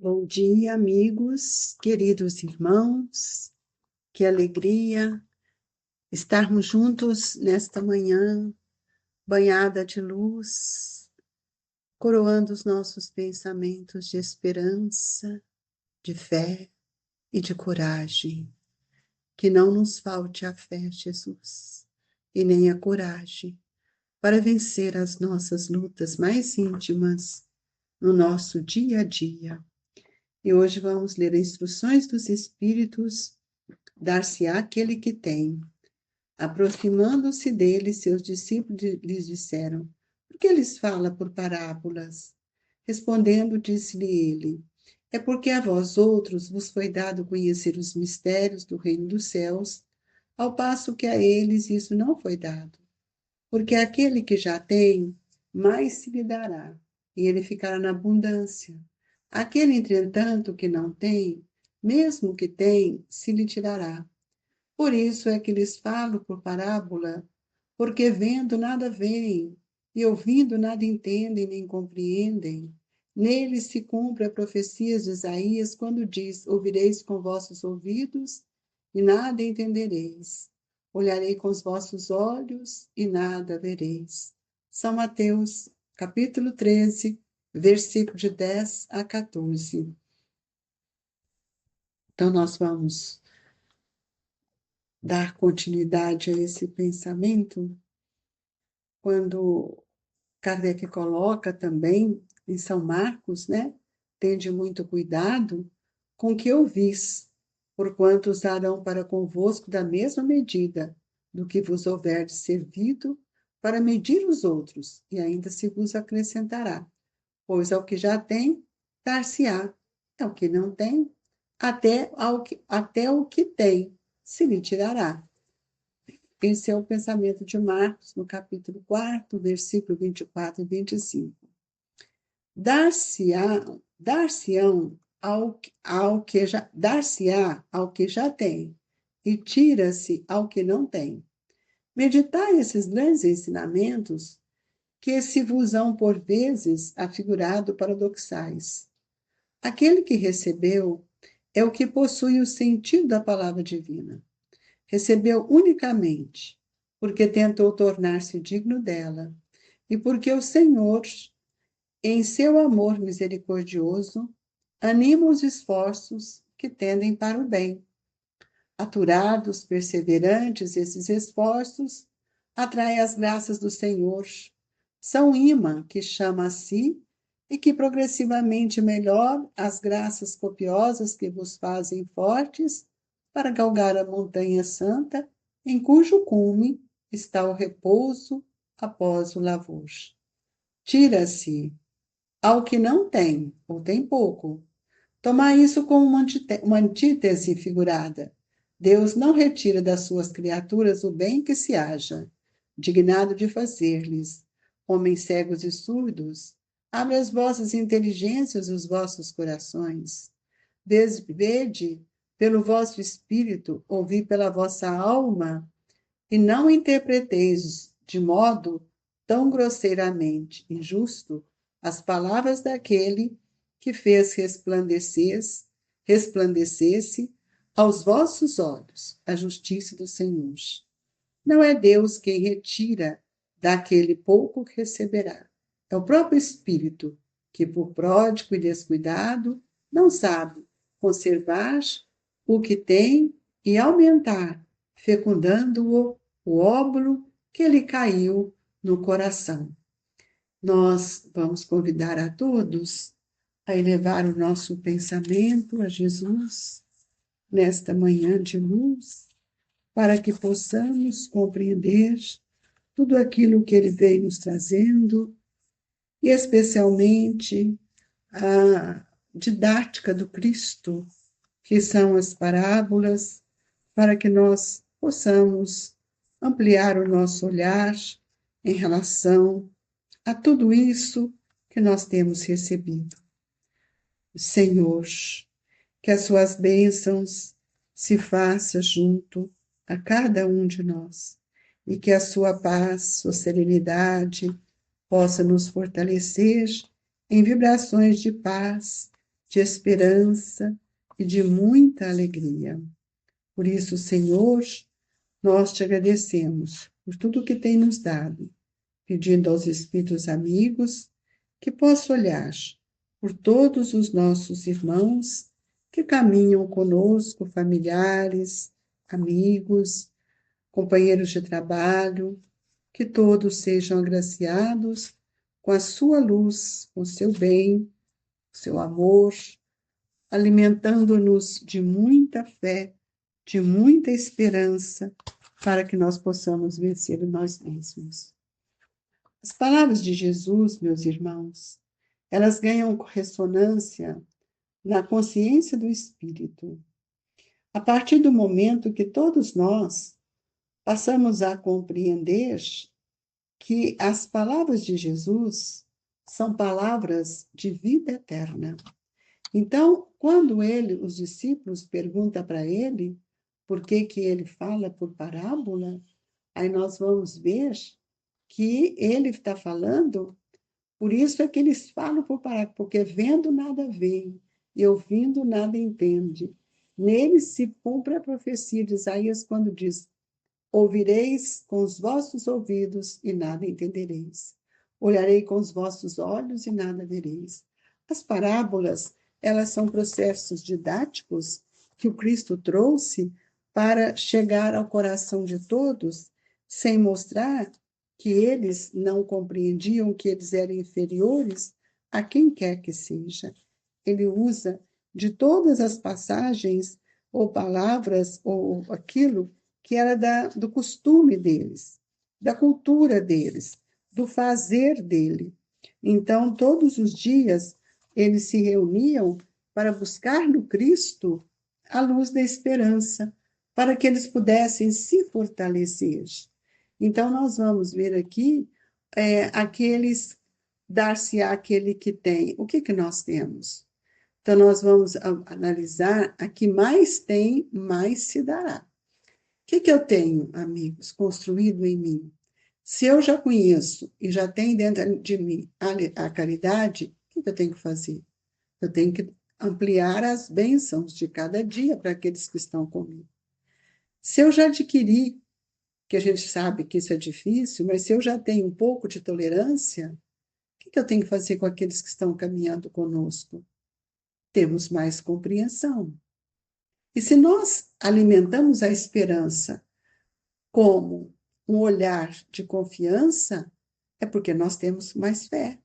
Bom dia, amigos, queridos irmãos, que alegria estarmos juntos nesta manhã, banhada de luz, coroando os nossos pensamentos de esperança, de fé e de coragem. Que não nos falte a fé, Jesus, e nem a coragem para vencer as nossas lutas mais íntimas no nosso dia a dia. E hoje vamos ler as instruções dos Espíritos. Dar-se-á aquele que tem. Aproximando-se dele, seus discípulos lhes disseram: por que lhes fala por parábolas? Respondendo, disse-lhe ele: é porque a vós outros vos foi dado conhecer os mistérios do reino dos céus, ao passo que a eles isso não foi dado. Porque aquele que já tem, mais se lhe dará, e ele ficará na abundância. Aquele, entretanto, que não tem, mesmo que tem, se lhe tirará. Por isso é que lhes falo por parábola, porque vendo nada veem, e ouvindo nada entendem nem compreendem. Neles se cumpre a profecia de Isaías, quando diz: ouvireis com vossos ouvidos, e nada entendereis. Olharei com os vossos olhos, e nada vereis. São Mateus, capítulo 13, versículo de 10 a 14. Então, nós vamos dar continuidade a esse pensamento, quando Kardec coloca também em São Marcos, né? Tende muito cuidado com o que ouvis, porquanto os darão para convosco da mesma medida do que vos houver servido para medir os outros, e ainda se vos acrescentará. Pois ao que já tem, dar-se-á, ao que não tem, até o que tem, se lhe tirará. Esse é o pensamento de Marcos, no capítulo 4, versículo 24 e 25. Dar-se-ão dar-se-á ao que já tem, e tira-se ao que não tem. Meditai esses grandes ensinamentos, que se vos hão por vezes afigurado paradoxais. Aquele que recebeu é o que possui o sentido da palavra divina. Recebeu unicamente porque tentou tornar-se digno dela, e porque o Senhor, em seu amor misericordioso, anima os esforços que tendem para o bem. Aturados, perseverantes, esses esforços atraem as graças do Senhor. São imã que chama a si e que progressivamente melhora as graças copiosas que vos fazem fortes para galgar a montanha santa, em cujo cume está o repouso após o lavor. Tira-se ao que não tem, ou tem pouco. Tomar isso como uma antítese figurada. Deus não retira das suas criaturas o bem que se haja, dignado de fazer-lhes. Homens cegos e surdos, abre as vossas inteligências e os vossos corações. Vede pelo vosso espírito, ouvi pela vossa alma, e não interpreteis de modo tão grosseiramente injusto as palavras daquele que fez resplandecesse aos vossos olhos a justiça do Senhor. Não é Deus quem retira daquele pouco que receberá. É o próprio Espírito que, por pródigo e descuidado, não sabe conservar o que tem e aumentar, fecundando o óbolo que lhe caiu no coração. Nós vamos convidar a todos a elevar o nosso pensamento a Jesus nesta manhã de luz, para que possamos compreender tudo aquilo que ele veio nos trazendo, e especialmente a didática do Cristo, que são as parábolas, para que nós possamos ampliar o nosso olhar em relação a tudo isso que nós temos recebido. Senhor, que as suas bênçãos se façam junto a cada um de nós, e que a sua paz, sua serenidade possa nos fortalecer em vibrações de paz de esperança e de muita alegria. Por isso, Senhor, nós te agradecemos por tudo que tem nos dado, pedindo aos Espíritos amigos que possa olhar por todos os nossos irmãos que caminham conosco, familiares, amigos, companheiros de trabalho, que todos sejam agraciados com a sua luz, com o seu bem, o seu amor, alimentando-nos de muita fé, de muita esperança, para que nós possamos vencer nós mesmos. As palavras de Jesus, meus irmãos, elas ganham ressonância na consciência do Espírito. A partir do momento que todos nós passamos a compreender que as palavras de Jesus são palavras de vida eterna. Então, quando os discípulos perguntam para ele por que ele fala por parábola, aí nós vamos ver que ele está falando, por isso é que eles falam por parábola, porque vendo nada veem e ouvindo nada entende. Nele se cumpre a profecia de Isaías quando diz: ouvireis com os vossos ouvidos e nada entendereis. Olharei com os vossos olhos e nada vereis. As parábolas, elas são processos didáticos que o Cristo trouxe para chegar ao coração de todos, sem mostrar que eles não compreendiam que eles eram inferiores a quem quer que seja. Ele usa de todas as passagens ou palavras ou aquilo que era do costume deles, da cultura deles, do fazer dele. Então, todos os dias, eles se reuniam para buscar no Cristo a luz da esperança, para que eles pudessem se fortalecer. Então, nós vamos ver aqui aqueles, dar-se-á aquele que tem. O que nós temos? Então, nós vamos analisar: a que mais tem, mais se dará. O que eu tenho, amigos, construído em mim? Se eu já conheço e já tenho dentro de mim a caridade, o que eu tenho que fazer? Eu tenho que ampliar as bênçãos de cada dia para aqueles que estão comigo. Se eu já adquiri, que a gente sabe que isso é difícil, mas se eu já tenho um pouco de tolerância, o que eu tenho que fazer com aqueles que estão caminhando conosco? Temos mais compreensão. E se nós alimentamos a esperança como um olhar de confiança, é porque nós temos mais fé.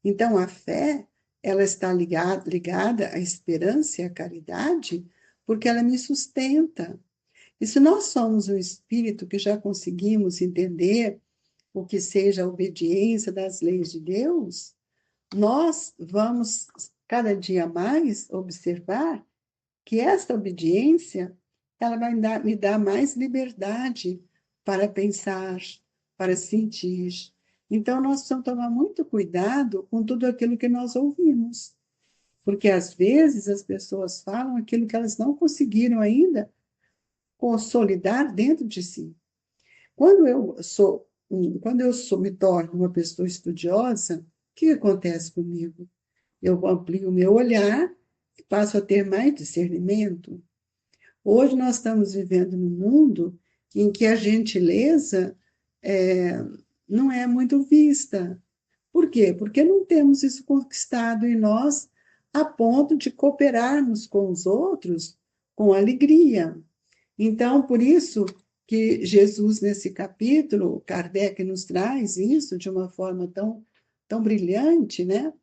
Então, a fé, ela está ligada à esperança e à caridade, porque ela me sustenta. E se nós somos um espírito que já conseguimos entender o que seja a obediência das leis de Deus, nós vamos cada dia mais observar que esta obediência, ela vai me dar mais liberdade para pensar, para sentir. Então, nós precisamos tomar muito cuidado com tudo aquilo que nós ouvimos, porque às vezes as pessoas falam aquilo que elas não conseguiram ainda consolidar dentro de si. Quando eu me torno uma pessoa estudiosa, o que acontece comigo? Eu amplio o meu olhar e passo a ter mais discernimento. Hoje nós estamos vivendo num mundo em que a gentileza não é muito vista. Por quê? Porque não temos isso conquistado em nós a ponto de cooperarmos com os outros com alegria. Então, por isso que Jesus, nesse capítulo, Kardec nos traz isso de uma forma tão brilhante, né?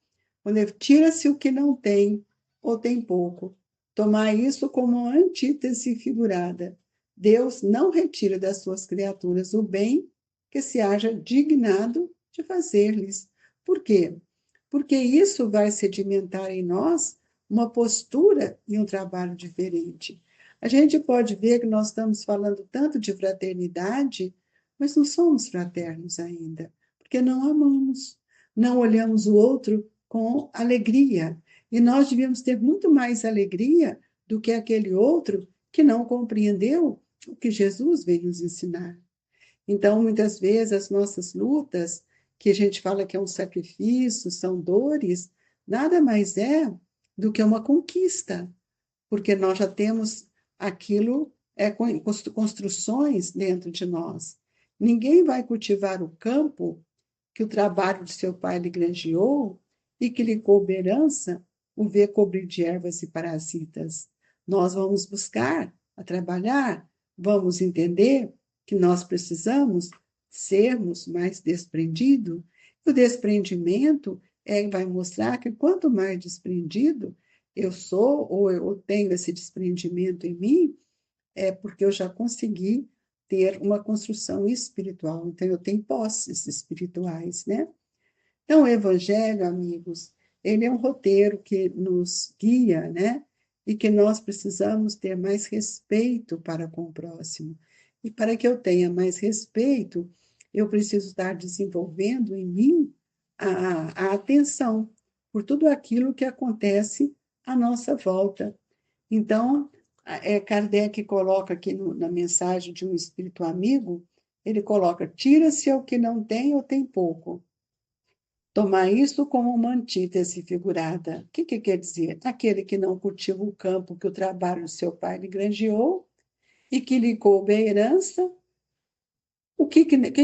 Quando ele tira-se o que não tem, ou tem pouco. Tomar isso como uma antítese figurada. Deus não retira das suas criaturas o bem que se haja dignado de fazer-lhes. Por quê? Porque isso vai sedimentar em nós uma postura e um trabalho diferente. A gente pode ver que nós estamos falando tanto de fraternidade, mas não somos fraternos ainda, porque não amamos, não olhamos o outro com alegria. E nós devíamos ter muito mais alegria do que aquele outro que não compreendeu o que Jesus veio nos ensinar. Então, muitas vezes, as nossas lutas, que a gente fala que é um sacrifício, são dores, nada mais é do que uma conquista, porque nós já temos aquilo, construções dentro de nós. Ninguém vai cultivar o campo que o trabalho de seu pai lhe granjeou e que lhe coube herança, o vê cobrir de ervas e parasitas. Nós vamos buscar a trabalhar, vamos entender que nós precisamos sermos mais desprendidos. O desprendimento vai mostrar que quanto mais desprendido eu sou, ou eu tenho esse desprendimento em mim, é porque eu já consegui ter uma construção espiritual. Então, eu tenho posses espirituais, né? Então, o Evangelho, amigos, ele é um roteiro que nos guia, né? E que nós precisamos ter mais respeito para com o próximo. E para que eu tenha mais respeito, eu preciso estar desenvolvendo em mim a atenção por tudo aquilo que acontece à nossa volta. Então, Kardec coloca aqui na mensagem de um espírito amigo, ele coloca: tira-se o que não tem ou tem pouco. Tomar isso como uma antítese figurada. O que quer dizer? Aquele que não cultiva o campo que o trabalho do seu pai lhe granjeou e que lhe coube a herança,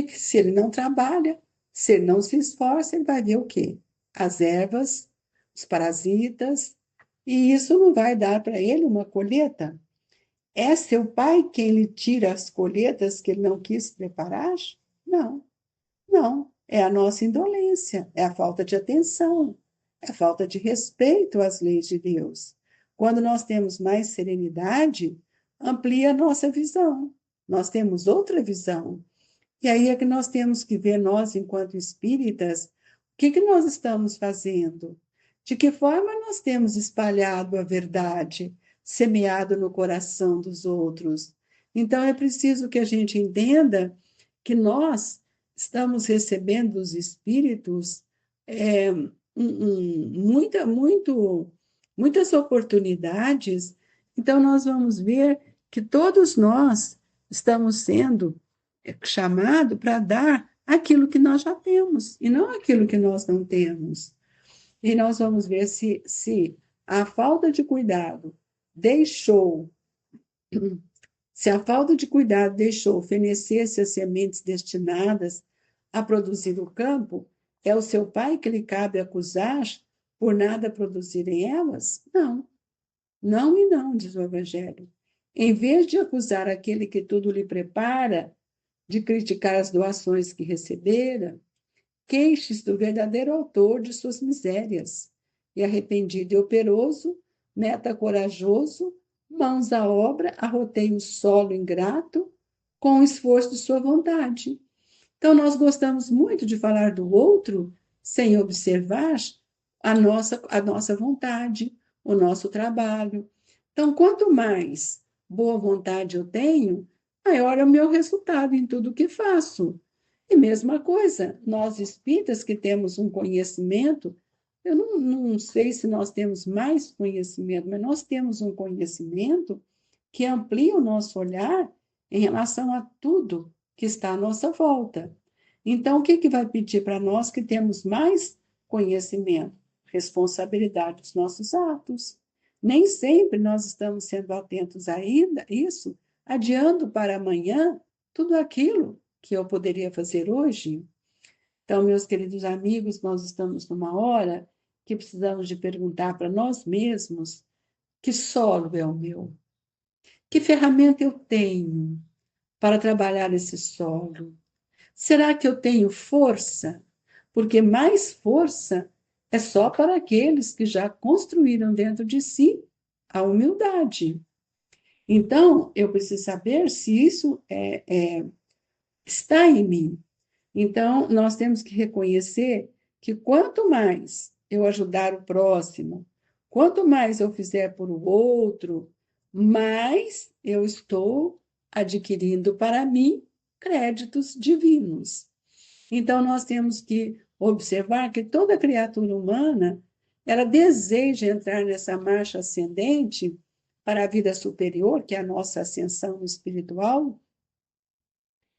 se ele não trabalha, se ele não se esforça, ele vai ver o quê? As ervas, os parasitas, e isso não vai dar para ele uma colheita. É seu pai quem lhe tira as colheitas que ele não quis preparar? Não, não. É a nossa indolência, é a falta de atenção, é a falta de respeito às leis de Deus. Quando nós temos mais serenidade, amplia a nossa visão. Nós temos outra visão. E aí é que nós temos que ver, nós, enquanto espíritas, o que nós estamos fazendo? De que forma nós temos espalhado a verdade, semeado no coração dos outros? Então, é preciso que a gente entenda que nós estamos recebendo dos espíritos muitas oportunidades. Então, nós vamos ver que todos nós estamos sendo chamado para dar aquilo que nós já temos e não aquilo que nós não temos. E nós vamos ver se a falta de cuidado deixou, se a falta de cuidado deixou fenecer-se as sementes destinadas a produzir o campo, é o seu pai que lhe cabe acusar por nada produzirem elas? Não, não e não, diz o Evangelho. Em vez de acusar aquele que tudo lhe prepara, de criticar as doações que recebera, queixe-se do verdadeiro autor de suas misérias. E arrependido e operoso, meta corajoso, mãos à obra, arroteie o solo ingrato com o esforço de sua vontade. Então, nós gostamos muito de falar do outro sem observar a nossa vontade, o nosso trabalho. Então, quanto mais boa vontade eu tenho, maior é o meu resultado em tudo que faço. E mesma coisa, nós espíritas que temos um conhecimento, eu não sei se nós temos mais conhecimento, mas nós temos um conhecimento que amplia o nosso olhar em relação a tudo que está à nossa volta. Então, o que vai pedir para nós que temos mais conhecimento? Responsabilidade dos nossos atos. Nem sempre nós estamos sendo atentos a isso, adiando para amanhã tudo aquilo que eu poderia fazer hoje. Então, meus queridos amigos, nós estamos numa hora que precisamos de perguntar para nós mesmos: que solo é o meu? Que ferramenta eu tenho para trabalhar esse solo? Será que eu tenho força? Porque mais força é só para aqueles que já construíram dentro de si a humildade. Então, eu preciso saber se isso está em mim. Então, nós temos que reconhecer que quanto mais eu ajudar o próximo, quanto mais eu fizer por o outro, mais eu estou adquirindo para mim créditos divinos. Então, nós temos que observar que toda criatura humana, ela deseja entrar nessa marcha ascendente para a vida superior, que é a nossa ascensão espiritual.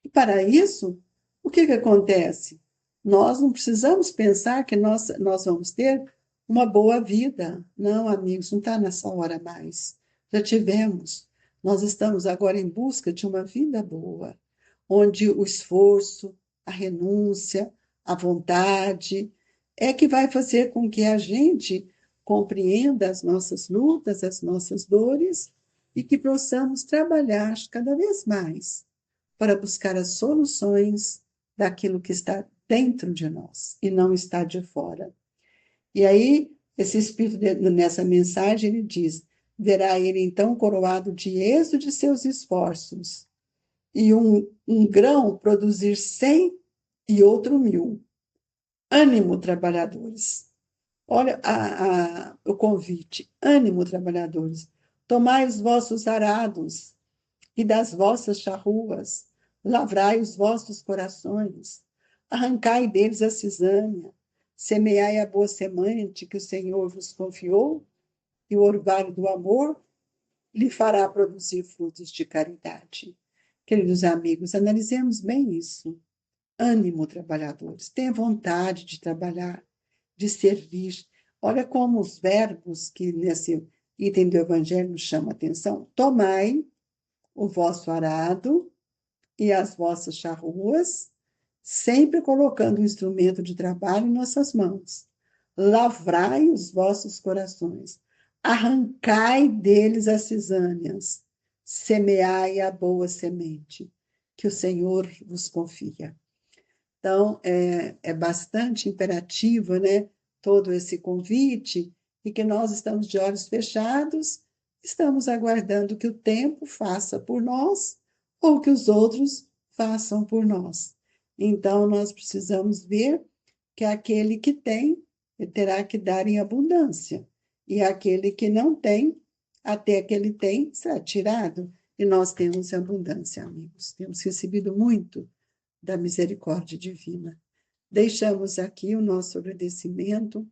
E para isso, o que acontece? Nós não precisamos pensar que nós vamos ter uma boa vida. Não, amigos, não está nessa hora mais. Já tivemos. Nós estamos agora em busca de uma vida boa, onde o esforço, a renúncia, a vontade é que vai fazer com que a gente compreenda as nossas lutas, as nossas dores e que possamos trabalhar cada vez mais para buscar as soluções daquilo que está dentro de nós e não está de fora. E aí, esse Espírito, nessa mensagem, ele diz: verá ele então coroado de êxito de seus esforços, e um grão produzir 100 e outro 1000. Ânimo, trabalhadores. Olha o convite. Ânimo, trabalhadores. Tomai os vossos arados e das vossas charruas, lavrai os vossos corações, arrancai deles a cisânia, semeai a boa semente que o Senhor vos confiou, e o orvalho do amor lhe fará produzir frutos de caridade. Queridos amigos, analisemos bem isso. Ânimo, trabalhadores, tenha vontade de trabalhar, de servir. Olha como os verbos que nesse item do Evangelho nos chamam a atenção. Tomai o vosso arado e as vossas charruas, sempre colocando o instrumento de trabalho em nossas mãos. Lavrai os vossos corações, arrancai deles as cisâneas, semeai a boa semente, que o Senhor vos confia. Então, é bastante imperativo, né, todo esse convite, e que nós estamos de olhos fechados, estamos aguardando que o tempo faça por nós ou que os outros façam por nós. Então, nós precisamos ver que aquele que tem, terá que dar em abundância, e aquele que não tem, até que ele tem, será tirado. E nós temos abundância, amigos. Temos recebido muito da misericórdia divina. Deixamos aqui o nosso agradecimento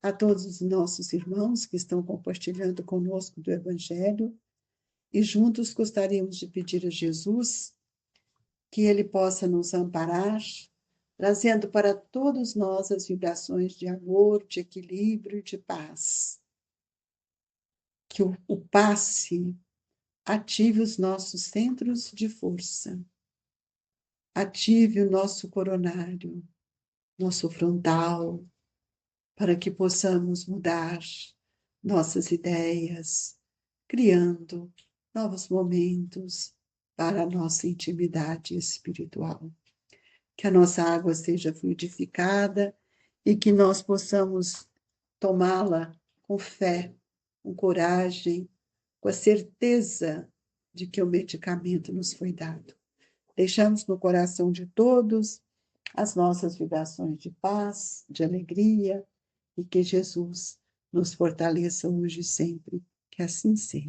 a todos os nossos irmãos que estão compartilhando conosco do Evangelho, e juntos gostaríamos de pedir a Jesus que ele possa nos amparar, trazendo para todos nós as vibrações de amor, de equilíbrio e de paz. Que o passe ative os nossos centros de força, ative o nosso coronário, nosso frontal, para que possamos mudar nossas ideias, criando novos momentos para a nossa intimidade espiritual. Que a nossa água seja fluidificada e que nós possamos tomá-la com fé, com coragem, com a certeza de que o medicamento nos foi dado. Deixamos no coração de todos as nossas vibrações de paz, de alegria, e que Jesus nos fortaleça hoje e sempre. Que assim seja.